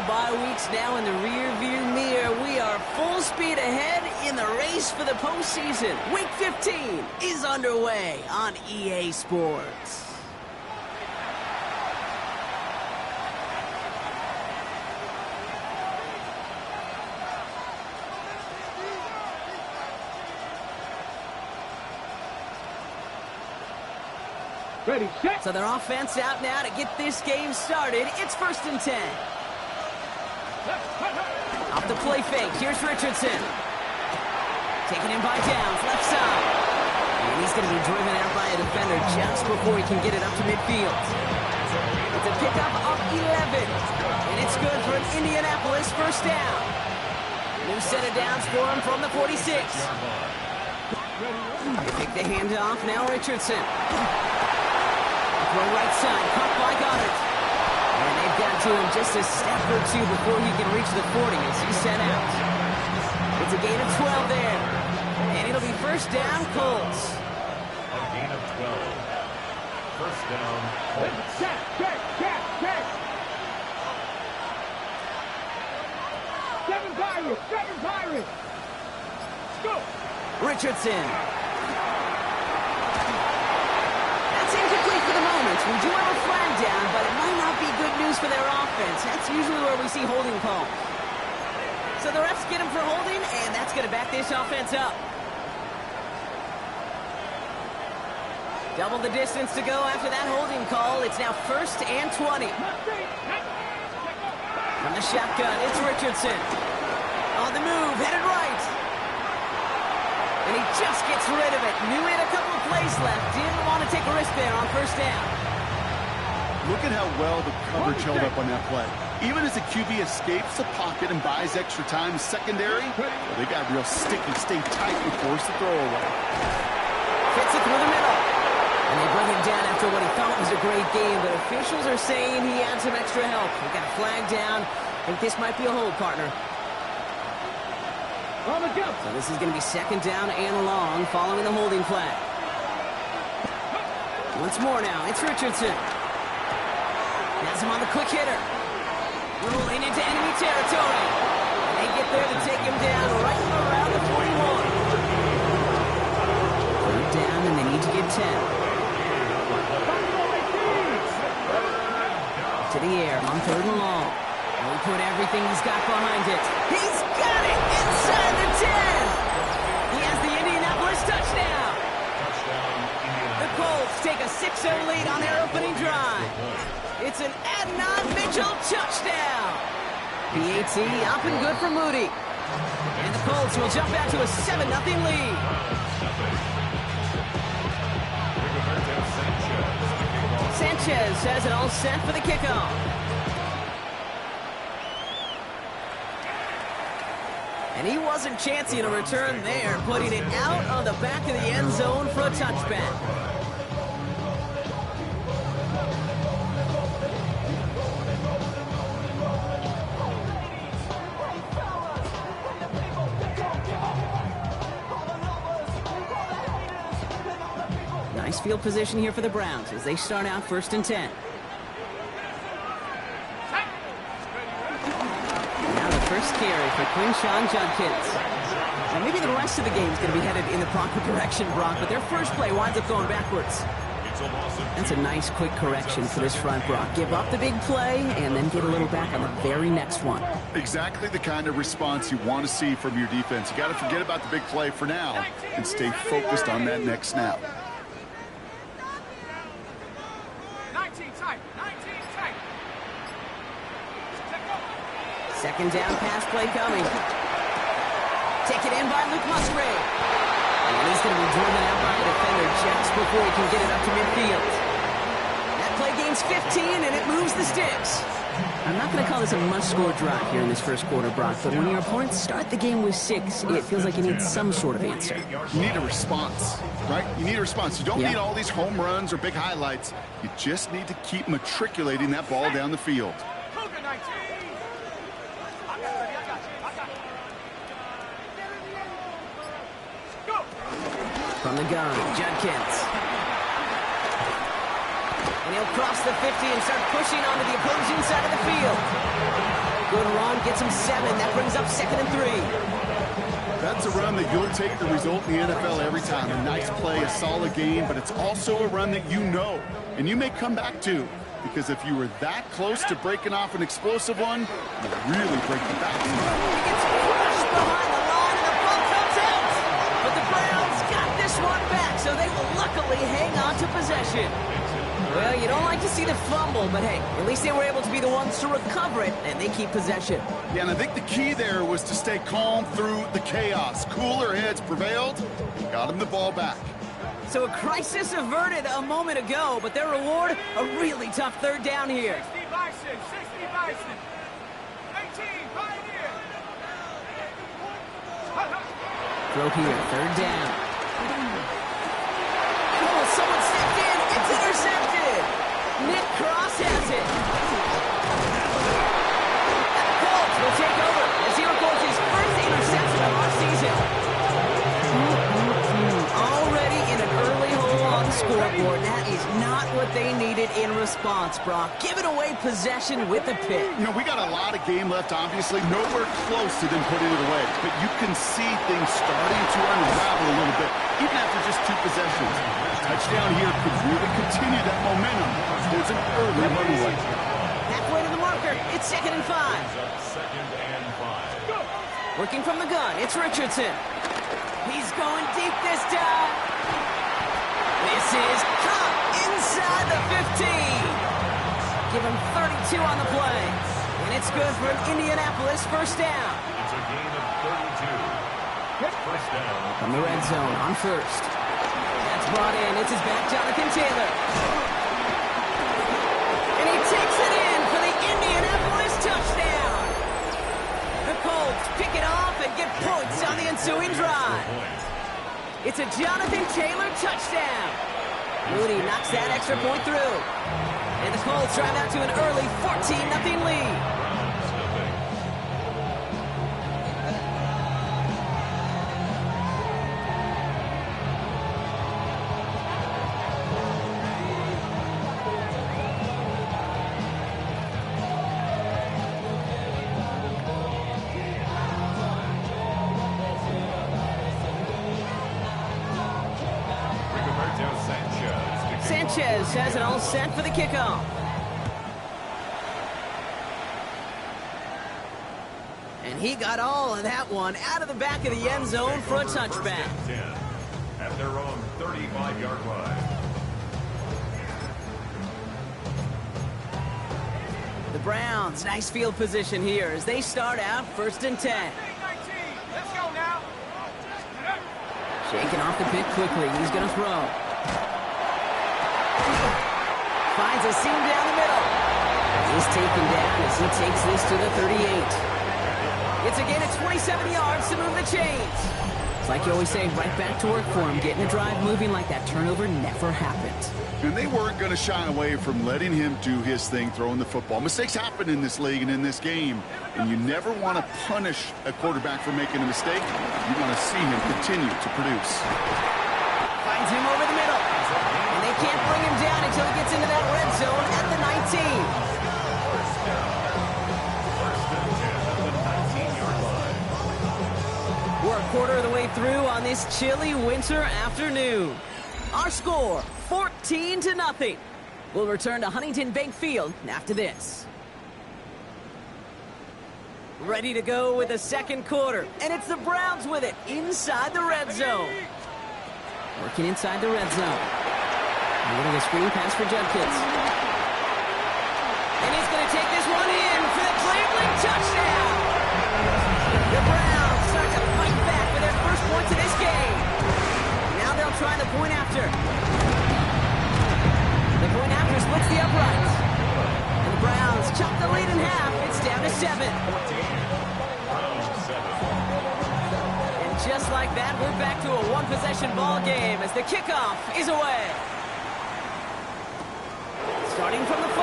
bye weeks now in the rear-view mirror. We are full speed ahead in the race for the postseason. Week 15 is underway on EA Sports. Ready, set. So their offense out now to get this game started. It's 1st and 10. Off the play fake. Here's Richardson. Taken in by Downs, left side. And he's going to be driven out by a defender just before he can get it up to midfield. It's a pickup of 11. And it's good for an Indianapolis first down. New set of downs for him from the 46. They pick the handoff. Now Richardson. Throw right side, caught by Goddard. And they've got to him just a step or two before he can reach the 40 as he's sent out. It's a gain of 12 there. And it'll be first down, Colts. A gain of 12. First down, Colts. Check. Seven Pirates. Go. Richardson. Incomplete for the moment. We do have a flag down, but it might not be good news for their offense. That's usually where we see holding calls. So the refs get him for holding, and that's going to back this offense up. Double the distance to go after that holding call. It's now 1st and 20. From the shotgun, it's Richardson. On the move, headed right. And he just gets rid of it. Knew he had a couple of plays left. Didn't want to take a risk there on first down. Look at how well the coverage held up on that play. Even as the QB escapes the pocket and buys extra time secondary, well, they got real sticky, stay tight, and force the throw away. Fits it through the middle. And they bring him down after what he thought was a great game, but officials are saying he had some extra help. He got a flag down. I think this might be a hold, partner. So this is going to be 2nd down and long following the holding flag. Once more now, it's Richardson. Has him on the quick hitter. Rolling into enemy territory. And they get there to take him down right around the 41. 3rd down and they need to get 10. To the air on 3rd and long. And we put everything he's got behind it. He's got it inside the 10. He has the Indianapolis touchdown. The Colts take a 6-0 lead on their opening drive. It's an Adnan Mitchell touchdown. PAT up and good for Moody. And the Colts will jump out to a 7-0 lead. Sanchez has it all set for the kickoff. And he wasn't chancing a return there, putting it out on the back of the end zone for a touchback. Nice field position here for the Browns as they start out 1st and 10. First carry for Quinshon Judkins. Now maybe the rest of the game is going to be headed in the proper direction, Brock, but their first play winds up going backwards. That's a nice quick correction for this front, Brock. Give up the big play and then get a little back on the very next one. Exactly the kind of response you want to see from your defense. You got to forget about the big play for now and stay focused on that next snap. 19 tight. 2nd down pass play coming. Taken in by Luke Musgrave. And he's going to be driven out by a defender just before he can get it up to midfield. That play gains 15 and it moves the sticks. I'm not going to call this a must-score drive here in this first quarter, Brock, but when your opponents start the game with 6, it feels like you need some sort of answer. You need a response, right? You need a response. You don't need all these home runs or big highlights. You just need to keep matriculating that ball down the field. From the gun, Judkins. And he'll cross the 50 and start pushing onto the opposing side of the field. Good run gets him 7. That brings up 2nd and 3. That's a run that you'll take the result in the NFL every time. A nice play, a solid game, but it's also a run that you know, and you may come back to. Because if you were that close to breaking off an explosive one, you really break the back. He gets crushed behind the line, and the ball comes out. But the Browns got this one back, so they will luckily hang on to possession. Well, you don't like to see the fumble, but hey, at least they were able to be the ones to recover it, and they keep possession. Yeah, and I think the key there was to stay calm through the chaos. Cooler heads prevailed, got him the ball back. So a crisis averted a moment ago, but their reward, a really tough 3rd down here. 60 Bison, 60 Bison. 18, Pioneer. Throw here, 3rd down. Oh, someone stepped in. It's intercepted. Nick Cross has it. And the Colts will take over as he records his first interception of our season. Already in an early hole on the scoreboard. That is not what they needed in response, Brock. Giving away possession with a pick. You know, we got a lot of game left, obviously. Nowhere close to them putting it away. But you can see things starting to unravel a little bit, even after just 2 possessions. Touchdown here could really continue that momentum towards an early runaway. Halfway to the marker. It's 2nd and 5. Second and 5. Working from the gun, it's Richardson. He's going deep this time. This is caught inside the 15. Give him 32 on the play. And it's good for an Indianapolis 1st down. It's a gain of 32. 1st down. From the red zone on 1st. That's brought in. It's his back, Jonathan Taylor. And he takes it in for the Indianapolis touchdown. The Colts pick it off and get points on the ensuing drive. It's a Jonathan Taylor touchdown. Mooney knocks that extra point through. And the Colts drive out to an early 14-0 lead. Sanchez has it all set for the kickoff. And he got all of that one out of the back of the end zone for a touchback. 10 at their own 35-yard line. The Browns, nice field position here as they start out 1st and 10. 19, let's go now. Shaking off the pick quickly. He's going to throw. Finds a seam down the middle. He's taken down as he takes this to the 38. It's a gain of 27 yards to move the chains. It's like you always say, right back to work for him. Getting the drive moving like that turnover never happened. And they weren't going to shy away from letting him do his thing, throwing the football. Mistakes happen in this league and in this game. And you never want to punish a quarterback for making a mistake. You want to see him continue to produce. Finds him over the middle. And they can't bring him down until he gets into that red zone at the 19. We're a quarter of the way through on this chilly winter afternoon. Our score, 14-0. We'll return to Huntington Bank Field after this. Ready to go with the 2nd quarter, and it's the Browns with it inside the red zone. Working inside the red zone. A little screen pass for Judkins. And he's going to take this one in for the Cleveland touchdown. The Browns start to fight back for their first points of this game. Now they'll try the point after. The point after splits the uprights. And the Browns chop the lead in half. It's down to 7. And just like that, we're back to a one-possession ball game as the kickoff is away. Starting from the 5.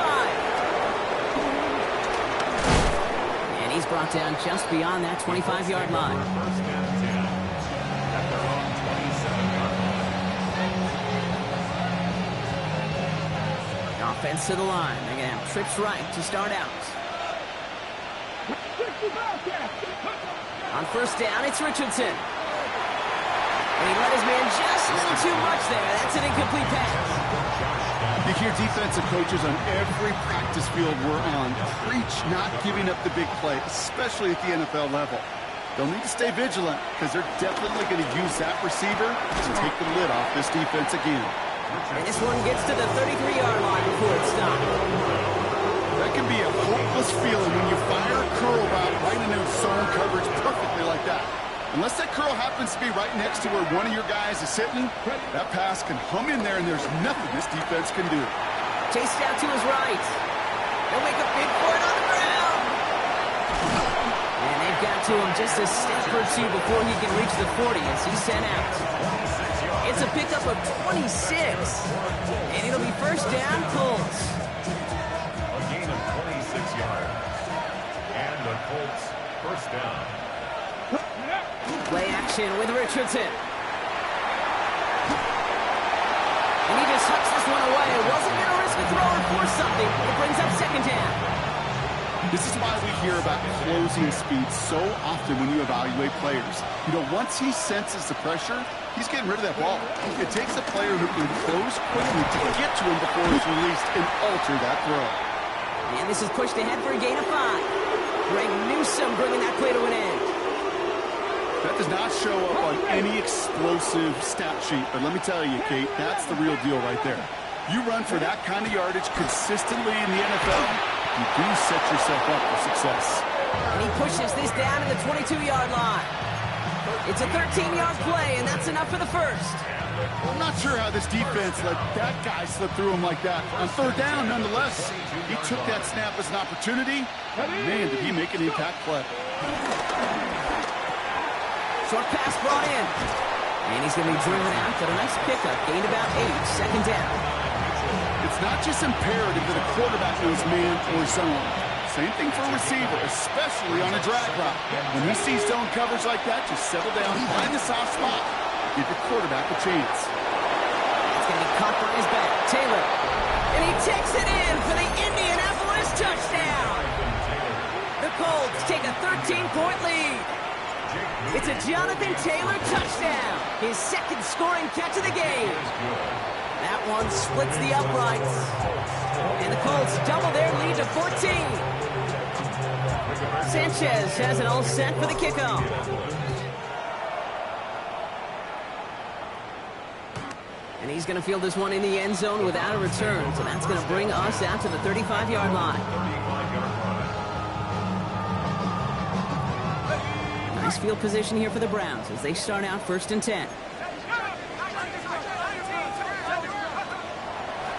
And he's brought down just beyond that 25-yard line. Offense to the line. They're going to have trips right to start out. On first down, it's Richardson. And he let his man just a little too much there. That's an incomplete pass. You hear defensive coaches on every practice field we're on preach not giving up the big play, especially at the NFL level. They'll need to stay vigilant because they're definitely going to use that receiver to take the lid off this defense again. And this one gets to the 33-yard line before it's stopped. That can be a hopeless feeling when you fire a curl route right into zone coverage perfectly like that. Unless that curl happens to be right next to where one of your guys is sitting, that pass can hum in there and there's nothing this defense can do. Chased out to his right. They'll make a big for it on the ground. And they've got to him just a step or two before he can reach the 40 as he's sent out. It's a pickup of 26. And it'll be first down, Colts. A gain of 26 yards. And the Colts first down. Play action with Richardson. And he just hucks this one away. Wasn't going to risk a throw or force something. It brings up second down. This is why we hear about closing speed so often when you evaluate players. You know, once he senses the pressure, he's getting rid of that ball. It takes a player who can close quickly to get to him before he's released and alter that throw. And this is pushed ahead for a gain of 5. Greg Newsome bringing that play to an end. That does not show up on any explosive stat sheet, but let me tell you, Kate, that's the real deal right there. You run for that kind of yardage consistently in the NFL, you do set yourself up for success. And he pushes this down to the 22-yard line. It's a 13-yard play, and that's enough for the first. I'm not sure how this defense let that guy slip through him like that. On third down, nonetheless, he took that snap as an opportunity. Man, did he make an impact play. Short pass brought in. And he's going to be driven out, but a nice pickup. Gained about 8, second down. It's not just imperative that a quarterback knows man or zone. Same thing for a receiver, especially on a drag route. When he sees zone coverage like that, just settle down, find the soft spot, give your quarterback a chance. It's going to be caught by his back. Taylor. And he takes it in for the Indianapolis touchdown. The Colts take a 13-point lead. It's a Jonathan Taylor touchdown. His second scoring catch of the game. That one splits the uprights. And the Colts double their lead to 14. Sanchez has it all set for the kickoff. And he's going to field this one in the end zone without a return. So that's going to bring us out to the 35-yard line. Nice field position here for the Browns as they start out first and 10.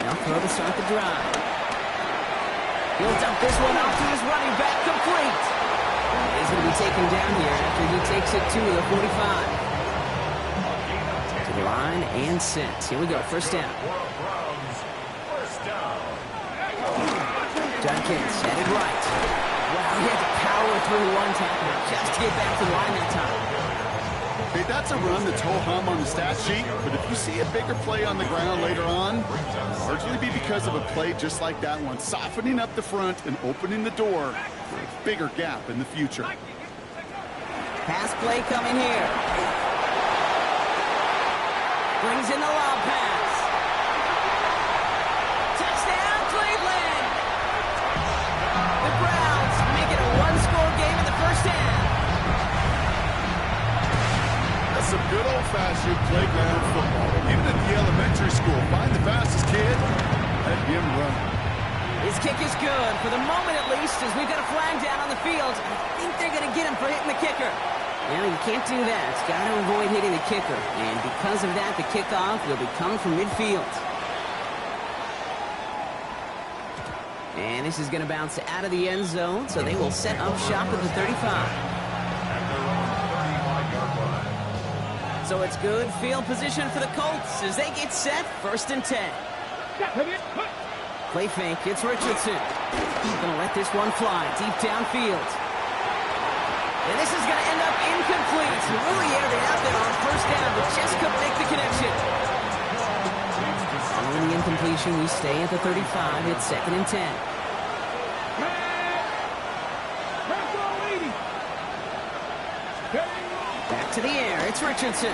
Now throw to start the drive. He'll dump this one off to his running back, complete. He's going to be taken down here after he takes it to the 45. To the line and sent. Here we go, first down. Judkins headed right. Wow, he had to power through one tackle just to get back to the line that time. Hey, that's a run that's ho-hum on the stat sheet, but if you see a bigger play on the ground later on, it'll largely be because of a play just like that one, softening up the front and opening the door for a bigger gap in the future. Pass play coming here. Brings in the lob pass. Touchdown, Cleveland! The Browns make it a one-score game in the first half. That's some good old-fashioned playground football. Even at the elementary school, find the fastest kid, let him run. His kick is good, for the moment at least, as we've got a flag down on the field. I think they're going to get him for hitting the kicker. Well, you can't do that. It's got to avoid hitting the kicker. And because of that, the kickoff will be coming from midfield. And this is going to bounce out of the end zone, so they will set up shop at the 35. So it's good field position for the Colts as they get set, first and 10. Play fake, it's Richardson. Gonna let this one fly deep downfield. And this is gonna end up incomplete. Really aired it out there on first down, but just couldn't make the connection. Following the incompletion, we stay at the 35. It's second and 10. to the air. It's Richardson.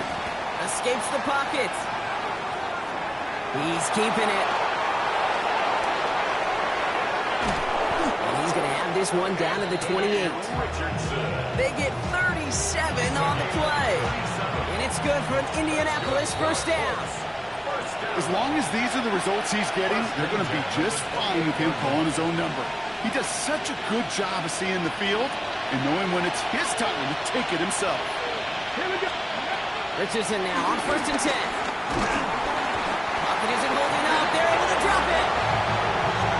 Escapes the pocket. He's keeping it. And he's going to have this one down to the 28. They get 37 on the play. And it's good for an Indianapolis first down. As long as these are the results he's getting, they're going to be just fine with him calling his own number. He does such a good job of seeing the field and knowing when it's his time to take it himself. Here we go. Richardson now on 1st and 10. Pocket isn't holding up. They're able to drop it.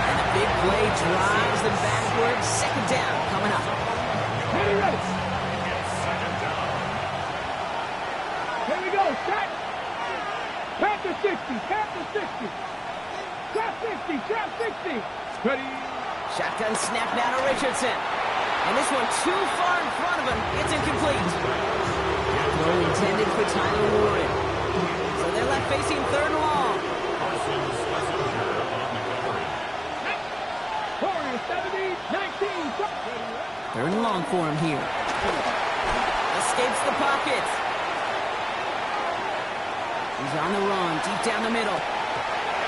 And the big play drives them backwards. 2nd down coming up. Ready, ready. Here we go. Set. Panther 60. Panther 60. Trap 60. Trap 60. Ready. Shotgun snap now to Richardson. And this one too far in front of him. It's incomplete. That throw intended for Tyler Warren. So they're left facing 3rd and long. Warriors 70, 19. 3rd and long for him here. Escapes the pocket. He's on the run, deep down the middle.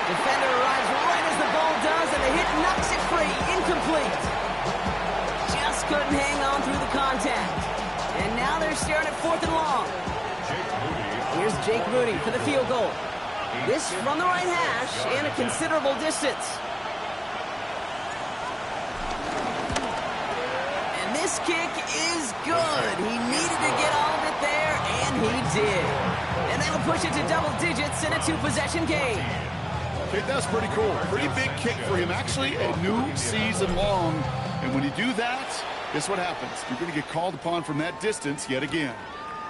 Defender arrives right as the ball does, and the hit knocks it free. Incomplete. Just couldn't hang on through the contact. And now they're staring at 4th and long. Here's Jake Moody for the field goal. This from the right hash and a considerable distance. And this kick is good. He needed to get all of it there, and he did. And that'll push it to double digits in a 2-possession game. Okay, that's pretty cool. Pretty big kick for him. Actually, a new season long. And when you do that, guess what happens? You're going to get called upon from that distance yet again.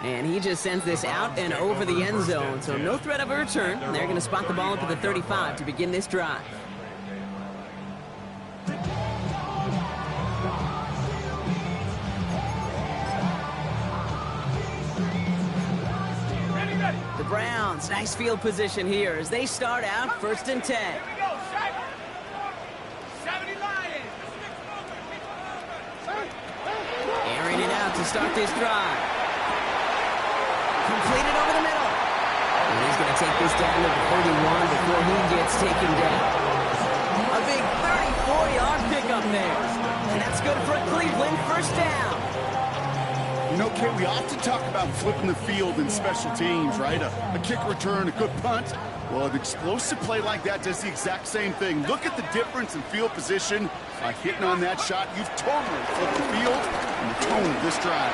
And he just sends this out and over the end zone, so no threat of a return. And they're going to spot the ball up at the 35 to begin this drive. Ready, ready. The Browns, nice field position here as they start out 1st and 10. Here we go. 70 Lions. Airing it out to start this drive. Completed over the middle. And he's going to take this down to the 31 before he gets taken down. A big 34-yard pickup there. And that's good for a Cleveland first down. You know, Kate, we often talk about flipping the field in special teams, right? A kick return, a good punt. Well, an explosive play like that does the exact same thing. Look at the difference in field position. By hitting on that shot, you've totally flipped the field and the tone of this drive.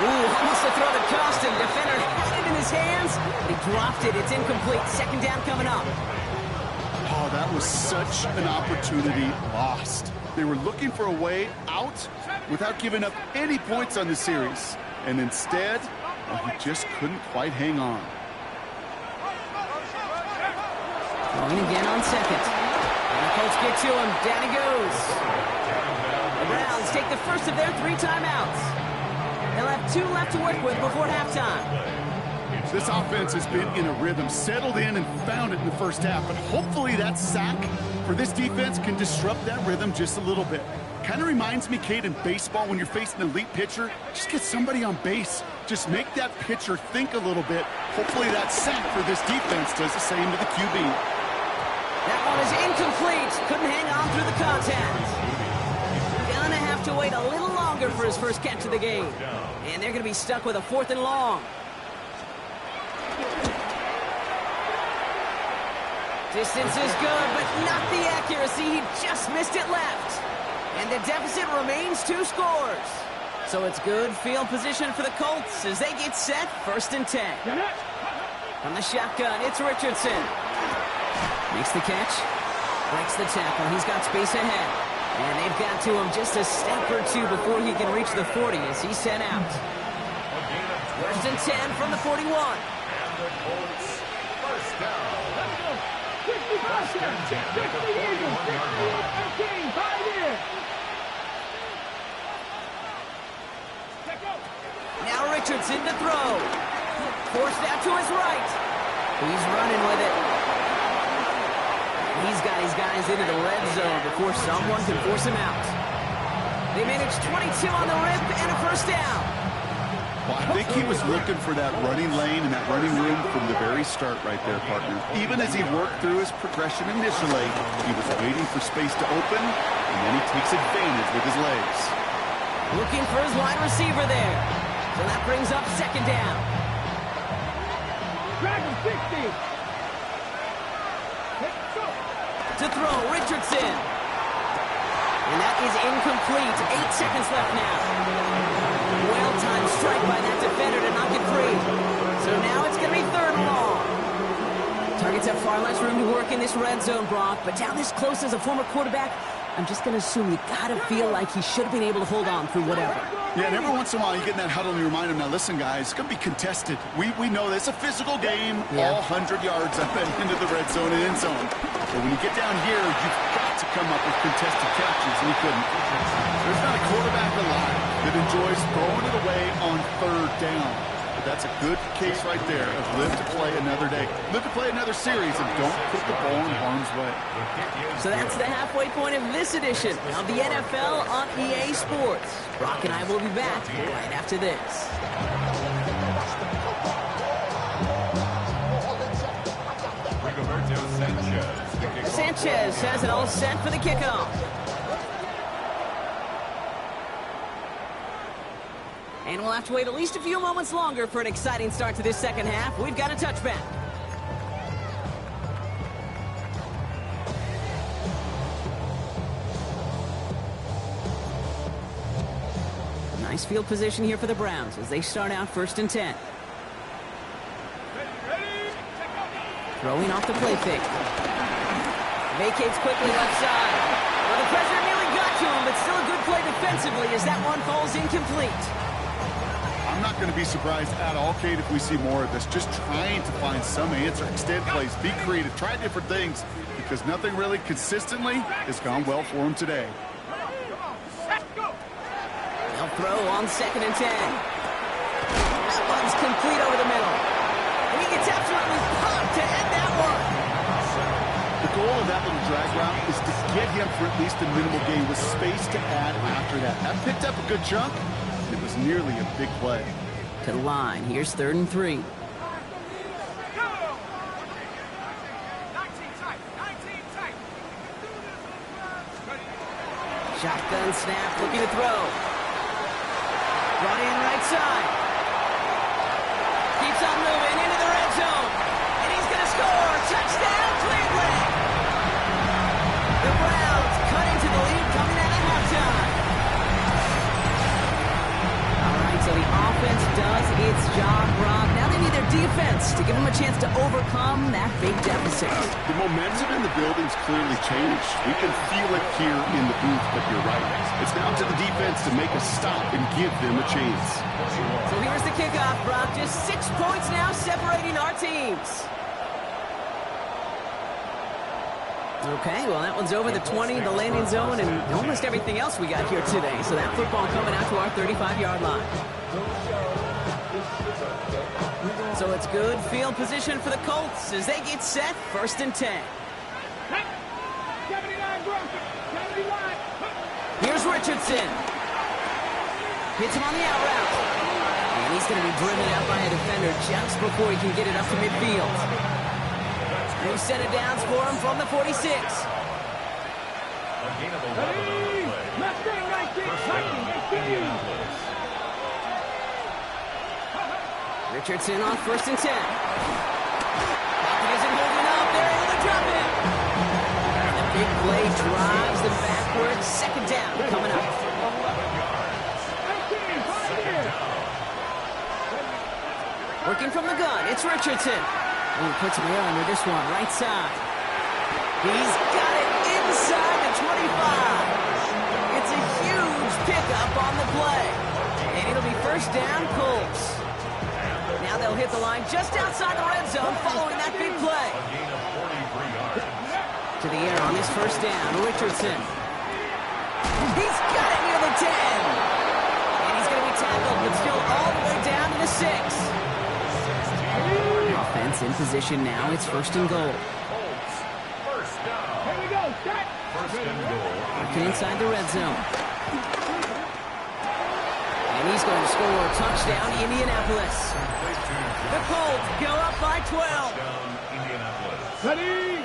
Ooh, almost a throw that cost him. Defender had it in his hands. He dropped it. It's incomplete. 2nd down coming up. Oh, that was such an opportunity lost. They were looking for a way out without giving up any points on the series. And instead, well, he just couldn't quite hang on. Going again on 2nd. And the Colts get to him. Down he goes. The Browns take the first of their 3 timeouts. They'll have 2 left to work with before halftime. This offense has been in a rhythm, settled in and found it in the first half. But hopefully that sack for this defense can disrupt that rhythm just a little bit. Kind of reminds me, Kate, in baseball when you're facing an elite pitcher, just get somebody on base. Just make that pitcher think a little bit. Hopefully that sack for this defense does the same to the QB. That one is incomplete. Couldn't hang on through the contact. Gonna have to wait a little longer for his first catch of the game. And they're going to be stuck with a 4th and long. Distance is good, but not the accuracy. He just missed it left. And the deficit remains 2 scores. So it's good field position for the Colts as they get set 1st and 10. From the shotgun, it's Richardson. Makes the catch. Breaks the tackle. He's got space ahead. And they've got to him just a step or 2 before he can reach the 40 as he's sent out. 1st and 10 from the 41. And the Colts first down. 60 Eagles. 13, 5 in. Now Richardson to throw. Forced out to his right. He's running with it. He's got his guys into the red zone before someone can force him out. They managed 22 on the rip and a first down. Well, I think he was looking for that running lane and that running room from the very start right there, partner. Even as he worked through his progression initially, he was waiting for space to open, and then he takes advantage with his legs. Looking for his wide receiver there. So that brings up second down. Drag him 60. To throw, Richardson. And that is incomplete. 8 seconds left now. Well-timed strike by that defender to knock it free. So now it's going to be third and long. Targets have far less room to work in this red zone, Brock. But down this close as a former quarterback, I'm just going to assume you got to feel like he should have been able to hold on through whatever. Yeah, and every once in a while you get in that huddle and you remind him, now listen, guys, it's going to be contested. We know this. It's a physical game, all 100 yards up and into the red zone and end zone. But when you get down here, you've got to come up with contested catches, and he couldn't. There's not a quarterback alive that enjoys throwing it away on third down. But that's a good case right there of live to play another day. Live to play another series, and don't put the ball in harm's way. So that's the halfway point of this edition of the NFL on EA Sports. Brock and I will be back right after this. Sanchez has it all set for the kickoff. And we'll have to wait at least a few moments longer for an exciting start to this second half. We've got a touchback. Nice field position here for the Browns as they start out 1st and 10. Throwing off the play fake. Vacates quickly left side. Well, the pressure nearly got to him, but still a good play defensively as that one falls incomplete. I'm not going to be surprised at all, Kate, if we see more of this. Just trying to find some answer. Extend plays, be creative, try different things, because nothing really consistently has gone well for him today. They'll throw on 2nd and 10. That one's complete over the middle. And he gets absolutely pumped to end that one. The goal of that little drag route is to get him for at least a minimal gain with space to add after that. That picked up a good chunk. It was nearly a big play. To the line. Here's 3rd and 3. 19 tight. Shotgun snap, looking to throw. Brought in right side. Keeps on moving into the red zone. And he's going to score. Touchdown, Cleveland. The Browns cut into the lead coming out of halftime. All right, so the offense does its job, Rob. Now they need their defense to give them a chance to overcome that big deficit. The momentum in the building's clearly changed. We can feel it here in the booth, but you're right. It's now to the defense to make a stop and give them a chance. So here's the kickoff, Brock. Just 6 points now separating our teams. Okay, well, that one's over the 20, the landing zone, and almost everything else we got here today. So that football coming out to our 35-yard line. So it's good field position for the Colts as they get set 1st and 10. 79 Bronco. 79. Here's Richardson. Hits him on the out route. And he's going to be driven out by a defender just before he can get it up to midfield. New set of downs for him from the 46. A gain of 11 on the play. Mustang 19. Indianapolis. Richardson on 1st and 10. Falcon isn't holding up. They're able to drop it. And the big play drives them backwards. 2nd down coming up. Working from the gun. It's Richardson. And he puts Mayo under this one. Right side. He's got it inside the 25. It's a huge pickup on the play. And it'll be 1st down, Colts. Now they'll hit the line just outside the red zone following that big play. A gain of 43 yards. To the air on this 1st down, Richardson. He's got it near the 10. And he's going to be tackled, but still all the way down to the 6. Offense in position now. It's 1st and goal. Colts. 1st down. Here we go. Set. 1st and goal. Working inside the red zone. And he's he's going to score a touchdown, Indianapolis. The Colts go up by 12. Ready?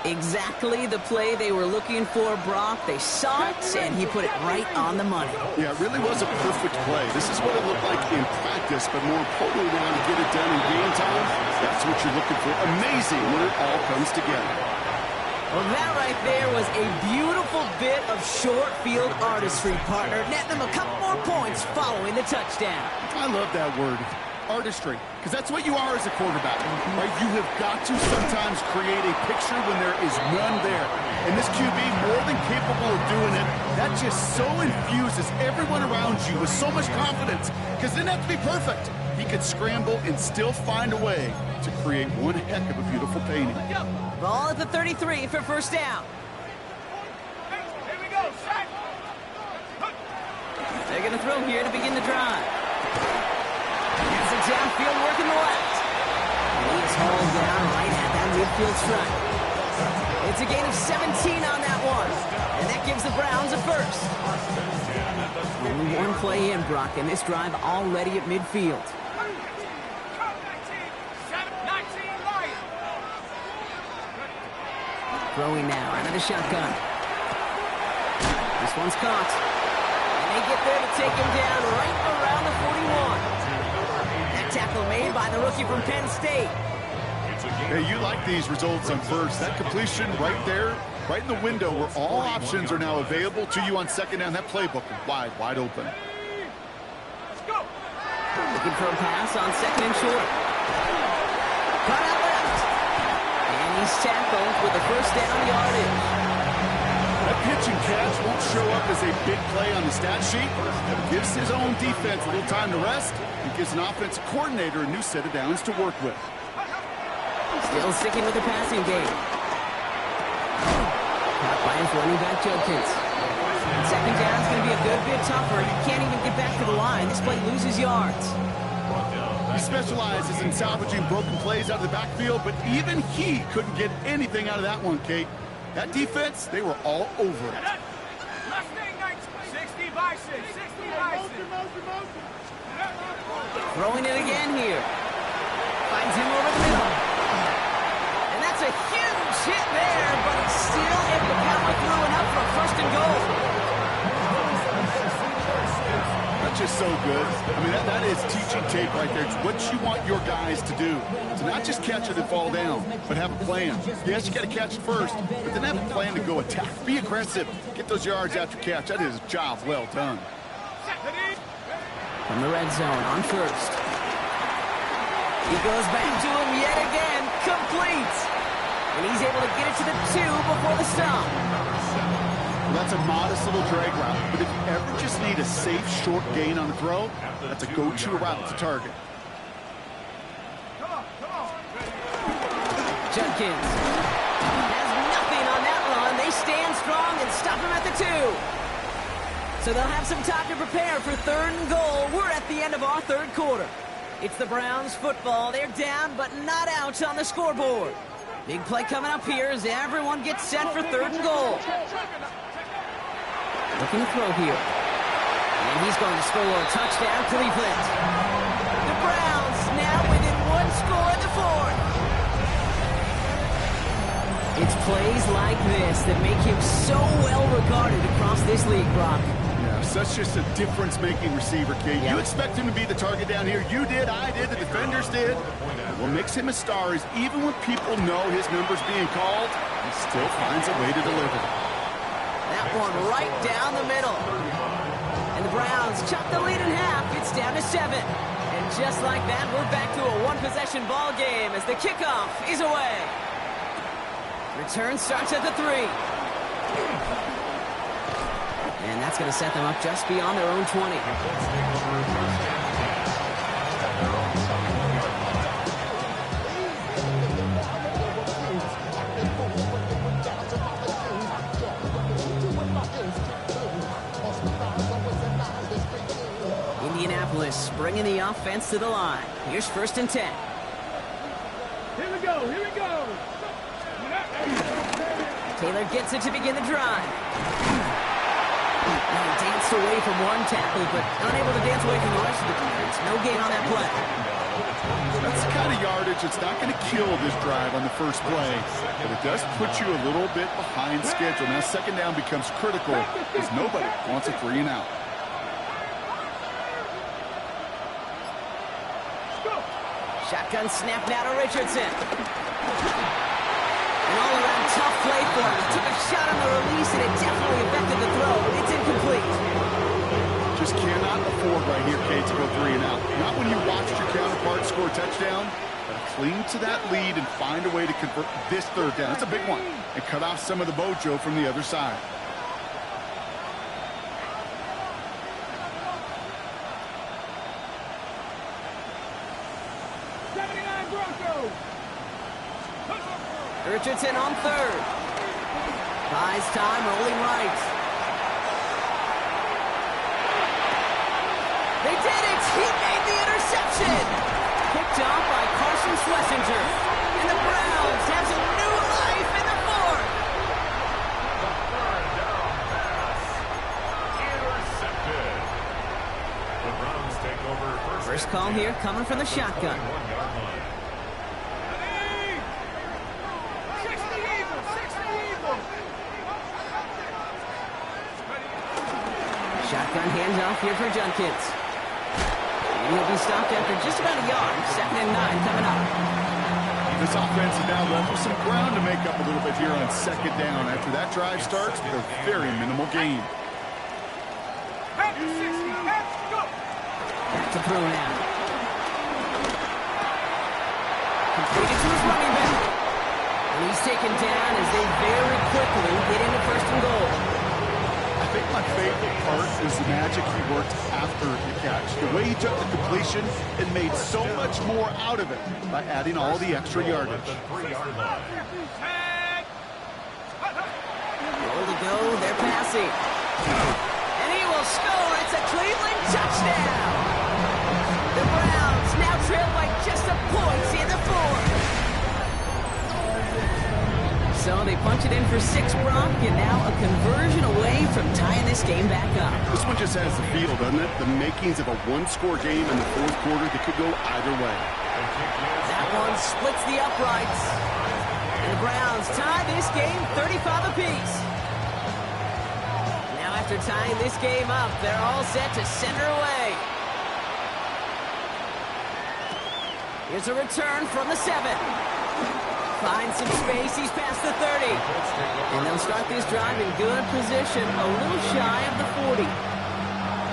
Exactly the play they were looking for, Brock. They saw it, and he put it right on the money. Yeah, it really was a perfect play. This is what it looked like in practice, but more importantly, when you get it done in game time, that's what you're looking for. Amazing when it all comes together. Well, that right there was a beautiful bit of short field artistry, partner. Netting them a couple more points following the touchdown. I love that word, artistry, because that's what you are as a quarterback, right? You have got to sometimes create a picture when there is none there. And this QB, more than capable of doing it, that just so infuses everyone around you with so much confidence, because it didn't have to be perfect. He could scramble and still find a way to create one heck of a beautiful painting. Ball at the 33 for first down. Here we go, set. They're going to throw here to begin the drive. Gets it downfield, working the left. And he is hauled down right at that midfield strike. It's a gain of 17 on that one. And that gives the Browns a first. Only one play in, Brock, and this drive already at midfield. Throwing now out of the shotgun. This one's caught. And they get there to take him down right around the 41. That tackle made by the rookie from Penn State. Hey, you like these results on first. That completion right there, right in the window where all options are now available to you on second down. That playbook wide open. Let's go. Looking for a pass on second and short. Cut out left. And he's tackled with the first down yardage. That pitch and catch won't show up as a big play on the stat sheet. It gives his own defense a little time to rest. It gives an offensive coordinator a new set of downs to work with. Still sticking with the passing game. Caught by his running back, Judkins. Second down is going to be a good bit tougher. You can't even get back to the line. This play loses yards. He specializes in salvaging broken plays out of the backfield, but even he couldn't get anything out of that one, Kate. That defense, they were all over it. Last thing, 60 Bison, 60 Bison. Throwing it again here. Finds him over the middle. And that's a huge hit there, but he's still able to power through and up for a first and goal. That's just so good. I mean, that is teaching tape right there. It's what you want your guys to do. To not just catch it and fall down, but have a plan. Yes, you got to catch it first, but then have a plan to go attack. Be aggressive. Get those yards after catch. That is a job well done. From the red zone on first. He goes back to him yet again. Complete. And he's able to get it to the 2 before the stop. Well, that's a modest little drag route, but if you ever just need a safe, short gain on the throw, that's a go-to route to target. Judkins has nothing on that run. They stand strong and stop him at the 2. So they'll have some time to prepare for third and goal. We're at the end of our third quarter. It's the Browns football. They're down but not out on the scoreboard. Big play coming up here as everyone gets set for third and goal. Looking to throw here. And he's going to score a touchdown, Cleveland. The Browns now within one score in the fourth. It's plays like this that make him so well regarded across this league, Brock. Yeah, such just a difference-making receiver, Kate. Yeah. You expect him to be the target down here. You did, I did, the defenders did. What makes him a star is even when people know his number's being called, he still finds a way to deliver. That one right down the middle. And the Browns chop the lead in half. It's down to 7. And just like that, we're back to a one-possession ball game as the kickoff is away. Return starts at the 3. And that's going to set them up just beyond their own 20. Indianapolis bringing the offense to the line. Here's first and 10. Here we go, here we go. Taylor gets it to begin the drive. Now he danced away from one tackle, but unable to dance away from the rest of the defense. No gain on that play. That's the kind of yardage that's not going to kill this drive on the first play, but it does put you a little bit behind schedule. Now second down becomes critical because nobody wants a 3 and out. Shotgun snap now to Richardson. An all-around tough play for him. He took a shot on the release, and it definitely affected the throw. It's incomplete. Just cannot afford right here, Kate, to go 3 and out. Not when you watched your counterpart score a touchdown, but cling to that lead and find a way to convert this third down. That's a big one. And cut off some of the mojo from the other side. Richardson on third. Buys time, rolling right. They did it! He made the interception! Picked off by Carson Schlesinger. And the Browns have some new life in the fourth. The third down pass. Intercepted. The Browns take over First call here coming from the shotgun. 21-yard line. Shotgun handoff here for Junkins. And he'll be stopped after just about a yard. 2nd and 9 coming up. This offense is now left with some ground to make up a little bit here on second down. After that drive starts with a very minimal gain. Back to throw now. Completed to his running back. And he's taken down as they very quickly get into 1st and goal. I think my favorite part is the magic he worked after the catch. The way he took the completion and made so much more out of it by adding all the extra yardage. The 3-yard line. Goal to go, they're passing. And he will score. It's a Cleveland touchdown. The Browns now trail by just a point in the fourth. So they punch it in for 6, Brock, and now a conversion away from tying this game back up. This one just has the feel, doesn't it? The makings of a one-score game in the fourth quarter that could go either way. That one splits the uprights. And the Browns tie this game 35 apiece. Now after tying this game up, they're all set to center away. Here's a return from the 7. Finds some space, he's past the 30. And they'll start this drive in good position, a little shy of the 40.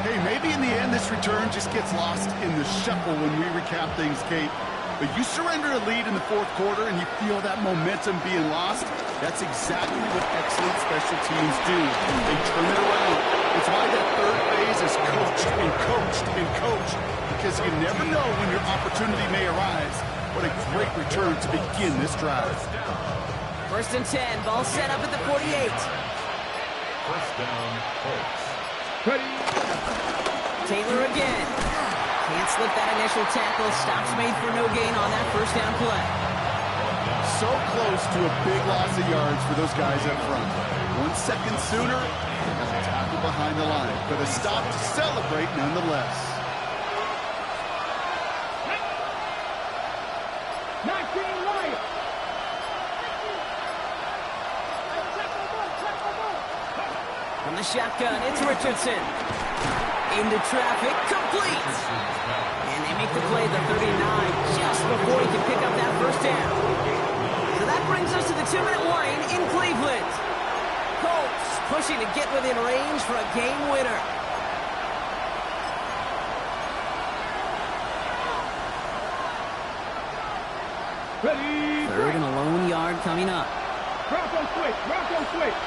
Hey, maybe in the end this return just gets lost in the shuffle when we recap things, Kate. But you surrender a lead in the fourth quarter and you feel that momentum being lost. That's exactly what excellent special teams do. They turn it around. It's why that third phase is coached and coached and coached. Because you never know when your opportunity may arise. What a great return to begin this drive. 1st and 10, ball set up at the 48. First down, Colts. Taylor again. Can't slip that initial tackle. Stops made for no gain on that first down play. So close to a big loss of yards for those guys up front. 1 second sooner, and a tackle behind the line. But a stop to celebrate nonetheless. From the shotgun, it's Richardson. Into traffic, complete. And they make the play at the 39 just before he can pick up that first down. So that brings us to the 2-minute warning in Cleveland. Colts pushing to get within range for a game winner. Third and a lone yard coming up. Bronco switch.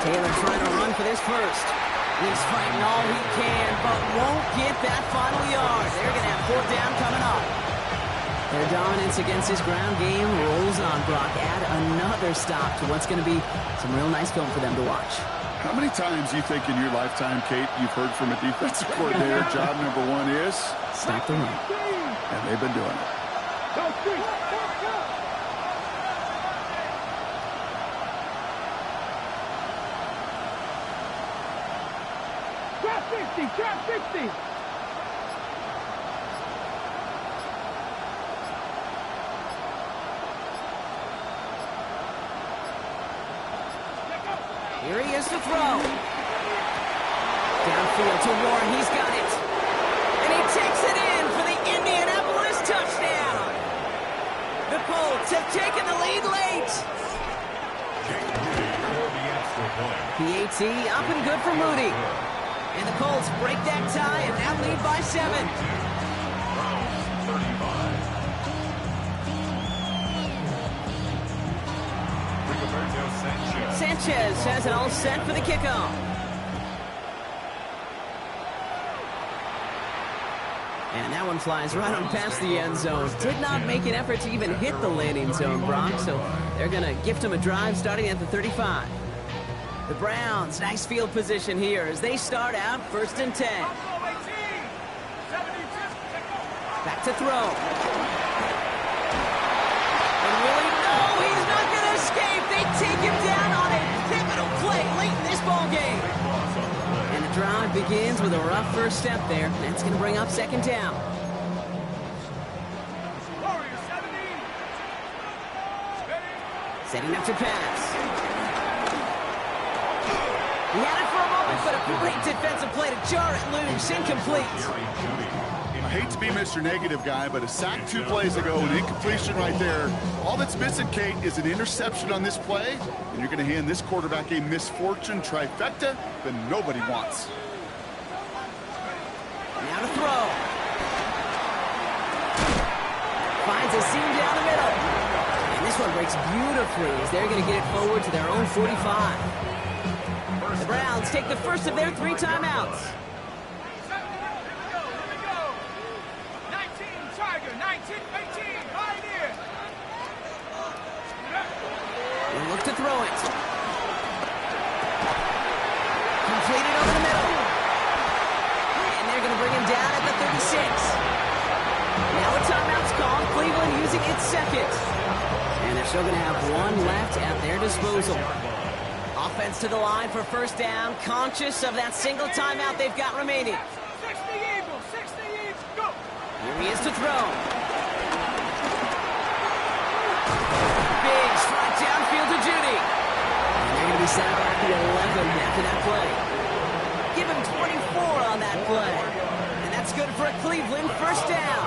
Taylor trying to run for this first. He's fighting all he can, but won't get that final yard. They're going to have 4th down coming up. Their dominance against this ground game rolls on, Brock. Add another stop to what's going to be some real nice film for them to watch. How many times do you think in your lifetime, Kate, you've heard from a defensive coordinator, job number 1 is? Stop the run. And they've been doing it. Trap 50, trap 50. Here he is to throw. Downfield to Warren. He's got it. And he takes it in for the Indianapolis touchdown. The Colts have taken the lead late. PAT up and good for Moody. And the Colts break that tie and now lead by 7. Sanchez has it all set for the kickoff. And that one flies right on past the end zone. Did not make an effort to even hit the landing zone, Brock, so they're going to gift him a drive starting at the 35. The Browns, nice field position here as they start out 1st and 10. Back to throw. And Willie, no, he's not going to escape. They take him down on a pivotal play late in this ball game. And the drive begins with a rough first step there. That's going to bring up 2nd down. Setting up to pass. He had it for a moment, but a great defensive play to jar it loose. Incomplete. I hate to be Mr. Negative guy, but a sack 2 plays ago, an incompletion right there. All that's missing, Kate, is an interception on this play, and you're going to hand this quarterback a misfortune trifecta that nobody wants. Now to throw. Finds a seam down the middle. And this one breaks beautifully as they're going to get it forward to their own 45. The Browns take the first of their 3 timeouts. We'll look to throw it. Completed over the middle. And they're going to bring him down at the 36. Now a timeout's called. Cleveland using its 2nd. And they're still going to have 1 left at their disposal. Offense to the line for 1st down, conscious of that single timeout they've got remaining. 60 Eagles, go! Here he is to throw. Big strike downfield to Judy. And they're going to be sent back to 11 after that play. Give him 24 on that play. And that's good for a Cleveland 1st down.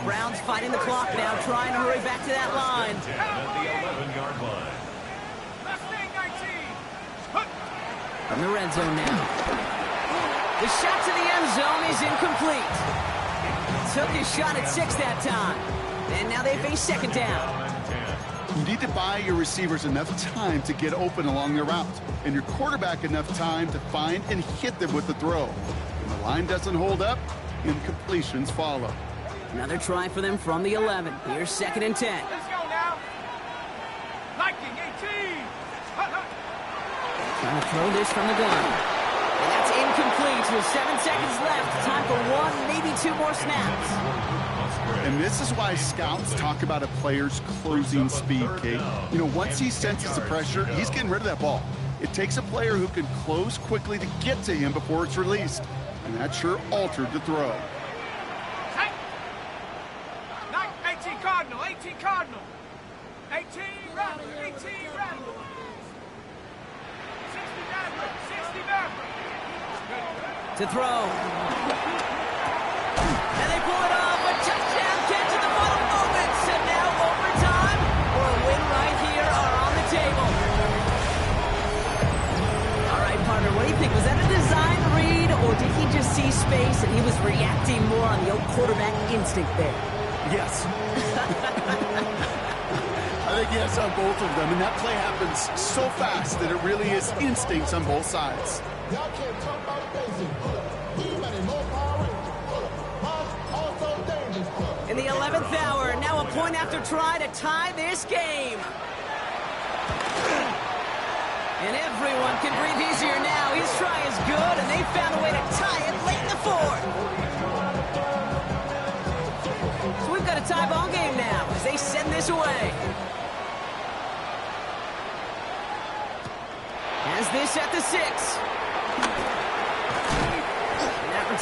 Browns fighting the clock now, trying to hurry back to that line. At the 11-yard line. From the red zone now. The shot to the end zone is incomplete. Took his shot at 6 that time. And now they face 2nd down. You need to buy your receivers enough time to get open along their route, and your quarterback enough time to find and hit them with the throw. When the line doesn't hold up, incompletions follow. Another try for them from the 11. Here's 2nd and 10. Let's go now. Liking 18. Trying to throw this from the gun. And that's incomplete with 7 seconds left. Time for 1, maybe 2 more snaps. And this is why scouts talk about a player's closing speed, Kate. You know, once he senses the pressure, he's getting rid of that ball. It takes a player who can close quickly to get to him before it's released. And that sure altered the throw. 18 Cardinal, 18 Cardinal. 18 Rattle, 18 Rattle. 60 Maverick, 60 Maverick. To throw. And they pull it off. A touchdown catch in the final moments. And now overtime or a win right here are on the table. All right, partner, what do you think? Was that a design read, or did he just see space and he was reacting more on the old quarterback instinct there? Yes. I think yes on both of them, and that play happens so fast that it really is instincts on both sides. Y'all can't talk about basic. Too many more power also dangerous. In the 11th hour, now a point after try to tie this game. And everyone can breathe easier now. His try is good, and they found a way to tie it late in the 4th. So we've got a tie ball game now as they send this away. Has this at the 6.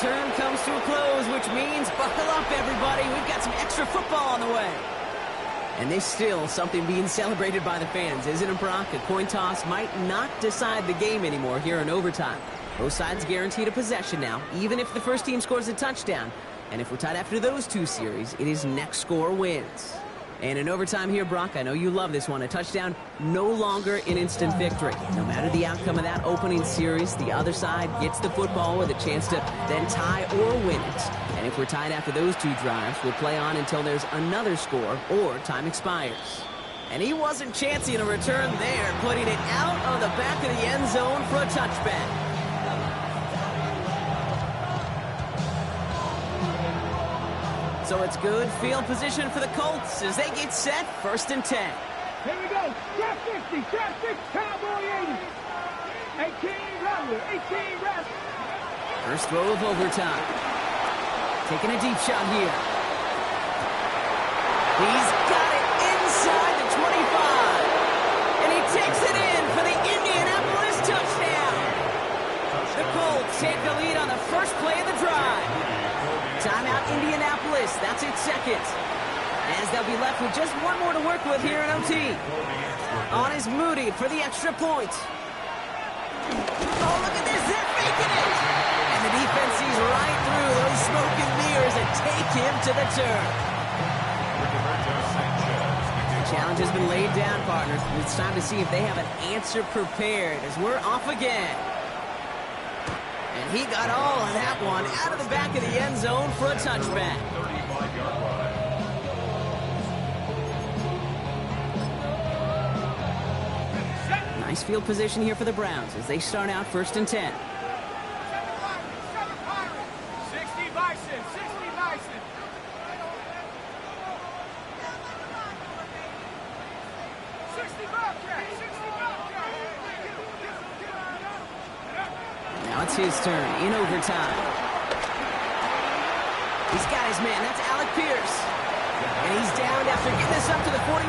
return comes to a close, which means buckle up, everybody. We've got some extra football on the way. And there's still something being celebrated by the fans, isn't it, Brock? A coin toss might not decide the game anymore here in overtime. Both sides guaranteed a possession now, even if the first team scores a touchdown. And if we're tied after those two series, it is next score wins. And in overtime here, Brock, I know you love this one. A touchdown, no longer an instant victory. No matter the outcome of that opening series, the other side gets the football with a chance to then tie or win it. And if we're tied after those two drives, we'll play on until there's another score or time expires. And he wasn't chancing a return there, putting it out of the back of the end zone for a touchback. So it's good field position for the Colts as they get set, 1st and 10. Here we go. Trap 50, trap 6, Cowboy 80. 18 Rattler, 18 Rattler. First throw of overtime. Taking a deep shot here. He's got it inside the 25. And he takes it in for the Indianapolis touchdown. The Colts take the lead on the first play of the drive. Timeout Indianapolis, that's its second. As they'll be left with just one more to work with here in OT. On is Moody for the extra point. Oh, look at this, they're faking it! And the defense sees right through those smoke and mirrors and take him to the turf. The challenge has been laid down, partner. It's time to see if they have an answer prepared as we're off again. And he got all of that one out of the back of the end zone for a touchback. Nice field position here for the Browns as they start out 1st and 10. 60 Bison, 60 Bison. Now it's his turn in overtime. He's got his man. That's Alec Pierce. And he's down after getting this up to the 41.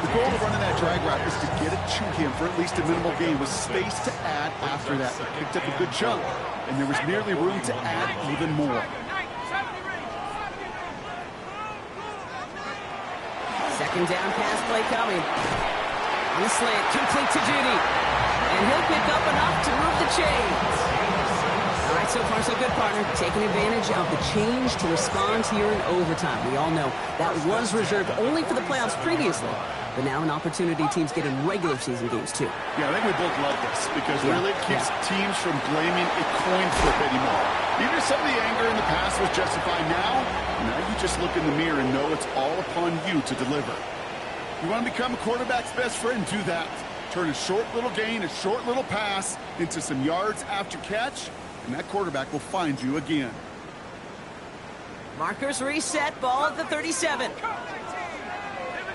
The goal of running that drag route is to get it to him for at least a minimal gain with space to add after that. He picked up a good chunk, and there was nearly room to add even more. Second down pass play coming. On the slant, complete to Judy. And he'll pick up enough to move the chains. All right, so far so good, partner. Taking advantage of the change to respond here in overtime. We all know that was reserved only for the playoffs previously. But now an opportunity teams get in regular season games, too. Yeah, I think we both love this because really it keeps teams from blaming a coin flip anymore. Even if some of the anger in the past was justified now you just look in the mirror and know it's all upon you to deliver. You want to become a quarterback's best friend, do that. Turn a short little gain, a short little pass into some yards after catch, and that quarterback will find you again. Markers reset, ball at the 37. Here we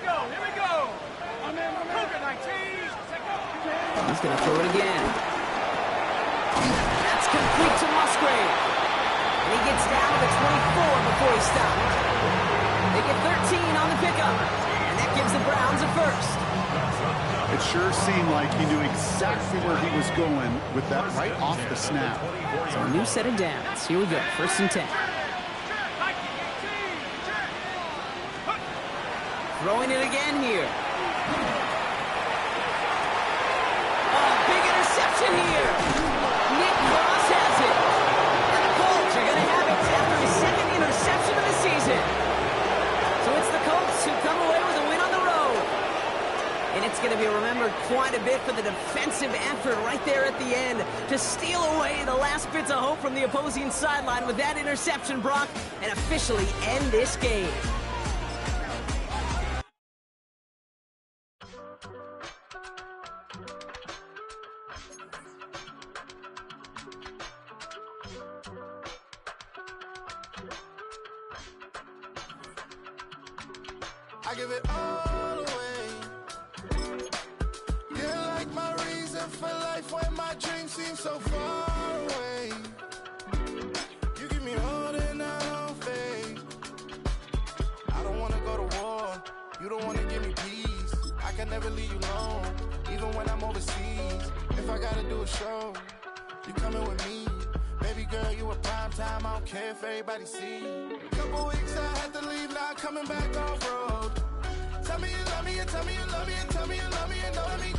go, here we go. Cougar 19. He's going to throw it again. That's complete to Musgrave. And he gets down to the 24 before he stops. They get 13 on the pickup. And that gives the Browns a first. It sure seemed like he knew exactly where he was going with that right off the snap. So a new set of downs. Here we go, 1st and 10. Throwing it again here. Oh, big interception here. Nick Cross has it. And the Colts are going to have it after his second interception of the season. So it's the Colts who come away with a win on the road. And it's going to be remembered quite a bit for the defensive effort right there at the end to steal away the last bits of hope from the opposing sideline with that interception, Brock, and officially end this game. I give it all away. You're like my reason for life when my dreams seem so far away. You give me more than I don't fade. I don't wanna go to war. You don't wanna give me peace. I can never leave you alone, even when I'm overseas. If I gotta do a show, you coming with me. Maybe baby girl, you a prime time. I don't care if everybody see you. Couple weeks I had to leave, now coming back off road. Tell me you love me, and tell me you love me, and tell me you love me, and know what I mean.